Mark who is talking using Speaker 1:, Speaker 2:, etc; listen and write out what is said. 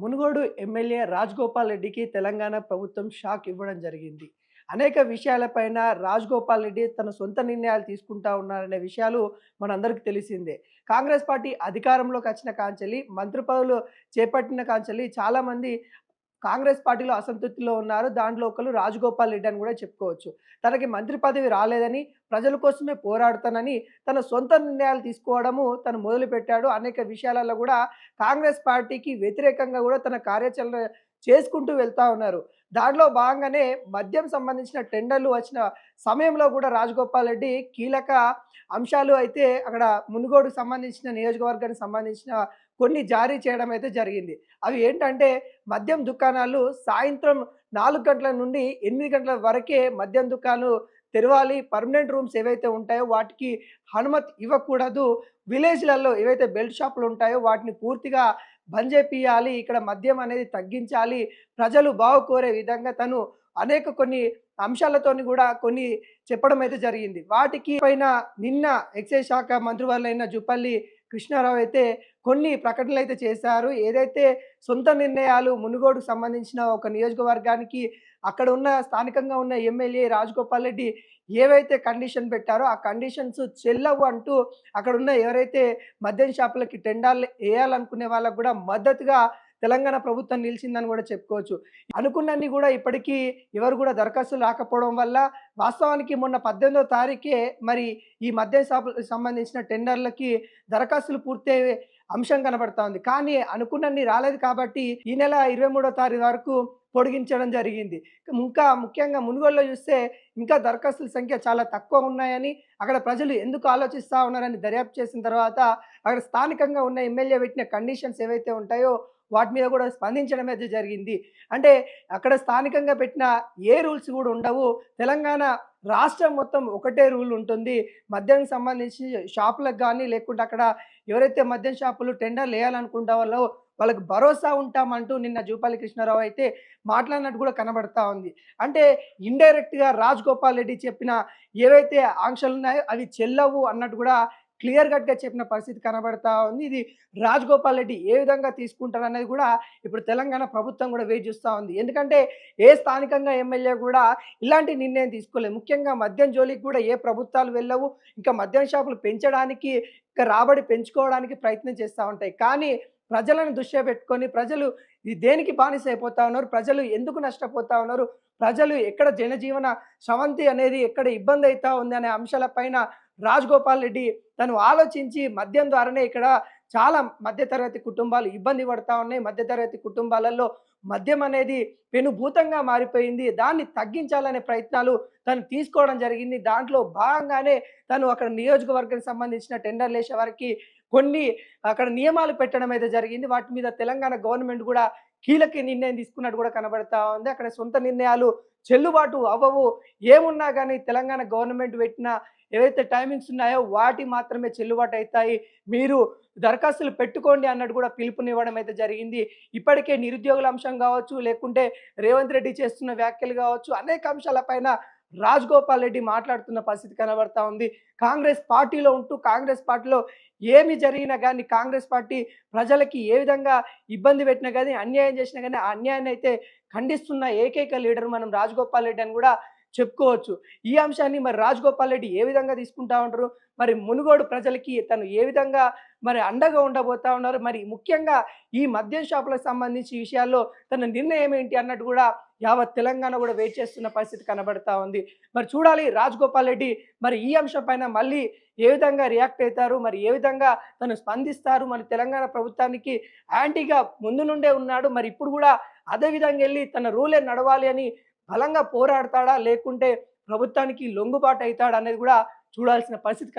Speaker 1: Munugode MLA Rajagopal రెడ్డికి తెలంగాణ ప్రభుత్వం shock ఇవ్వడం జరిగింది. అనేక విషయాలపైన రాజగోపాల్ రెడ్డి తన సొంత నిర్ణయాలు తీసుకుంటా ఉన్నారనే విషయాలు మనందరికీ తెలిసిందే. కాంగ్రెస్ పార్టీ అధికారంలోకి వచ్చిన కాంచెల్లి, మంత్రి పదవులు చేపట్టిన కాంచెల్లి చాలామంది కాంగ్రెస్ పార్టీలో అసంతృప్తిలో ఉన్నారు. దాంట్లో ఒకళ్ళు రాజగోపాల్ రెడ్డి అని కూడా చెప్పుకోవచ్చు. తనకి మంత్రి పదవి రాలేదని, ప్రజల కోసమే పోరాడుతానని తన సొంత నిర్ణయాలు తీసుకోవడము తను మొదలుపెట్టాడు. అనేక విషయాలలో కూడా కాంగ్రెస్ పార్టీకి వ్యతిరేకంగా కూడా తన కార్యాచరణ చేసుకుంటూ వెళ్తా ఉన్నారు. దాంట్లో భాగంగానే మద్యం సంబంధించిన టెండర్లు వచ్చిన సమయంలో కూడా రాజగోపాల్ రెడ్డి కీలక అంశాలు అయితే అక్కడ మునుగోడుకు సంబంధించిన నియోజకవర్గానికి సంబంధించిన కొన్ని జారీ చేయడం అయితే జరిగింది. అవి ఏంటంటే మద్యం దుకాణాలు సాయంత్రం 4 గంటల నుండి 8 గంటల వరకే మద్యం దుకాణాలు తెరవాలి. పర్మనెంట్ రూమ్స్ ఏవైతే ఉంటాయో వాటికి అనుమతి ఇవ్వకూడదు. విలేజ్‌లలో ఏవైతే బెల్ట్ షాపులు ఉంటాయో వాటిని పూర్తిగా బంద్ చేపియాలి. ఇక్కడ మద్యం అనేది తగ్గించాలి. ప్రజలు బాగుకోరే విధంగా తను అనేక కొన్ని అంశాలతోని కూడా కొన్ని చెప్పడం అయితే జరిగింది. వాటికి పైన నిన్న ఎక్సైజ్ శాఖ మంత్రివర్యులైన జూపల్లి కృష్ణారావు అయితే కొన్ని ప్రకటనలైతే చేశారు. ఏదైతే సొంత నిర్ణయాలు మునుగోడుకు సంబంధించిన ఒక నియోజకవర్గానికి అక్కడ ఉన్న స్థానికంగా ఉన్న ఎమ్మెల్యే రాజగోపాల్ రెడ్డి ఏవైతే కండిషన్ పెట్టారో ఆ కండిషన్స్ చెల్లవు అంటూ అక్కడున్న ఎవరైతే మద్యం షాపులకి టెండర్లు ఏయాలనుకునే వాళ్ళకి కూడా మద్దతుగా తెలంగాణ ప్రభుత్వం నిలిచిందని కూడా చెప్పుకోవచ్చు. అనుకున్నన్ని కూడా ఇప్పటికీ ఎవరు కూడా దరఖాస్తులు రాకపోవడం వల్ల వాస్తవానికి మొన్న 18వ తారీఖే మరి ఈ మద్యం షాపులకు సంబంధించిన టెండర్లకి దరఖాస్తులు పూర్తయ్యే అంశం కనబడతా ఉంది. కానీ అనుకున్నన్ని రాలేదు కాబట్టి ఈ నెల 23వ తారీఖు వరకు పొడిగించడం జరిగింది. ఇంకా ముఖ్యంగా మునుగోడులో చూస్తే ఇంకా దరఖాస్తుల సంఖ్య చాలా తక్కువ ఉన్నాయని, అక్కడ ప్రజలు ఎందుకు ఆలోచిస్తా ఉన్నారని దర్యాప్తు చేసిన తర్వాత అక్కడ స్థానికంగా ఉన్న ఎమ్మెల్యే పెట్టిన కండిషన్స్ ఏవైతే ఉంటాయో వాటి మీద కూడా స్పందించడం అయితే జరిగింది. అంటే అక్కడ స్థానికంగా పెట్టిన ఏ రూల్స్ కూడా ఉండవు. తెలంగాణ రాష్ట్రం మొత్తం ఒకటే రూల్ ఉంటుంది. మద్యానికి సంబంధించి షాపులకు గానీ లేకుంటే అక్కడ ఎవరైతే మద్యం షాపులు టెండర్లు వేయాలనుకుంటా వాళ్ళకి భరోసా ఉంటామంటూ నిన్న జూపల్లి కృష్ణారావు అయితే మాట్లాడినట్టు కూడా కనబడతా ఉంది. అంటే ఇండైరెక్ట్‌గా రాజగోపాల్ రెడ్డి చెప్పిన ఏవైతే ఆంక్షలున్నాయో అవి చెల్లవు అన్నట్టు కూడా క్లియర్ కట్‌గా చెప్పిన పరిస్థితి కనబడతా ఉంది. ఇది రాజగోపాల్ రెడ్డి ఏ విధంగా తీసుకుంటారనేది కూడా ఇప్పుడు తెలంగాణ ప్రభుత్వం కూడా వేచి చూస్తా ఉంది. ఎందుకంటే ఏ స్థానికంగా ఎమ్మెల్యే కూడా ఇలాంటి నిర్ణయం తీసుకోలేదు. ముఖ్యంగా మద్యం జోలికి కూడా ఏ ప్రభుత్వాలు వెళ్ళవు. ఇంకా మద్యం షాపులు పెంచడానికి, ఇంకా రాబడి పెంచుకోవడానికి ప్రయత్నం చేస్తా ఉంటాయి. కానీ ప్రజలను దృష్ట్యా పెట్టుకొని ప్రజలు దేనికి బానిస అయిపోతా ఉన్నారు, ప్రజలు ఎందుకు నష్టపోతా ఉన్నారు, ప్రజలు ఎక్కడ జనజీవన స్రవంతి అనేది ఎక్కడ ఇబ్బంది అవుతా ఉంది అనే అంశాలపైన రాజగోపాల్ రెడ్డి తను ఆలోచించి మద్యం ద్వారానే ఇక్కడ చాలా మధ్యతరగతి కుటుంబాలు ఇబ్బంది పడతా ఉన్నాయి. మధ్యతరగతి కుటుంబాలలో మద్యం అనేది పెనుభూతంగా మారిపోయింది. దాన్ని తగ్గించాలనే ప్రయత్నాలు తను తీసుకోవడం జరిగింది. దాంట్లో భాగంగానే తను అక్కడ నియోజకవర్గానికి సంబంధించిన టెండర్లేసే వారికి కొన్ని అక్కడ నియమాలు పెట్టడం అయితే జరిగింది. వాటి మీద తెలంగాణ గవర్నమెంట్ కూడా కీలక నిర్ణయం తీసుకున్నట్టు కూడా కనబడతా ఉంది. అక్కడ సొంత నిర్ణయాలు చెల్లుబాటు అవ్వవు. ఏమున్నా గానీ తెలంగాణ గవర్నమెంట్ పెట్టిన ఏవైతే టైమింగ్స్ ఉన్నాయో వాటి మాత్రమే చెల్లుబాటు అవుతాయి. మీరు దరఖాస్తులు పెట్టుకోండి అన్నట్టు కూడా పిలుపునివ్వడం అయితే జరిగింది. ఇప్పటికే నిరుద్యోగుల అంశం కావచ్చు, లేకుంటే రేవంత్ రెడ్డి చేస్తున్న వ్యాఖ్యలు కావచ్చు, అనేక అంశాలపైన రాజగోపాల్ రెడ్డి మాట్లాడుతున్న పరిస్థితి కనబడతా ఉంది. కాంగ్రెస్ పార్టీలో ఉంటూ కాంగ్రెస్ పార్టీలో ఏమి జరిగినా కానీ కాంగ్రెస్ పార్టీ ప్రజలకి ఏ విధంగా ఇబ్బంది పెట్టినా కానీ అన్యాయం చేసినా కానీ ఆ అన్యాయాన్ని అయితే ఖండిస్తున్న ఏకైక లీడర్ మనం రాజగోపాల్ రెడ్డి అని కూడా చెప్పుకోవచ్చు. ఈ అంశాన్ని మరి రాజగోపాల్ రెడ్డి ఏ విధంగా తీసుకుంటా ఉంటారు, మరి మునుగోడు ప్రజలకి తను ఏ విధంగా మరి అండగా ఉండబోతా ఉన్నారు, మరి ముఖ్యంగా ఈ మద్యం షాపులకు సంబంధించి విషయాల్లో తన నిర్ణయం ఏంటి అన్నట్టు కూడా యావత్ తెలంగాణ కూడా వెయిట్ చేస్తున్న పరిస్థితి కనబడతా ఉంది. మరి చూడాలి రాజగోపాల్ రెడ్డి మరి ఈ అంశం పైన మళ్ళీ ఏ విధంగా రియాక్ట్ అవుతారు, మరి ఏ విధంగా తను స్పందిస్తారు. మరి తెలంగాణ ప్రభుత్వానికి యాంటీగా ముందు నుండే ఉన్నాడు. మరి ఇప్పుడు కూడా అదే విధంగా వెళ్ళి తన రూలే నడవాలి అని బలంగా పోరాడతాడా, లేకుంటే ప్రభుత్వానికి లొంగుబాటు అవుతాడా అనేది కూడా చూడాల్సిన పరిస్థితి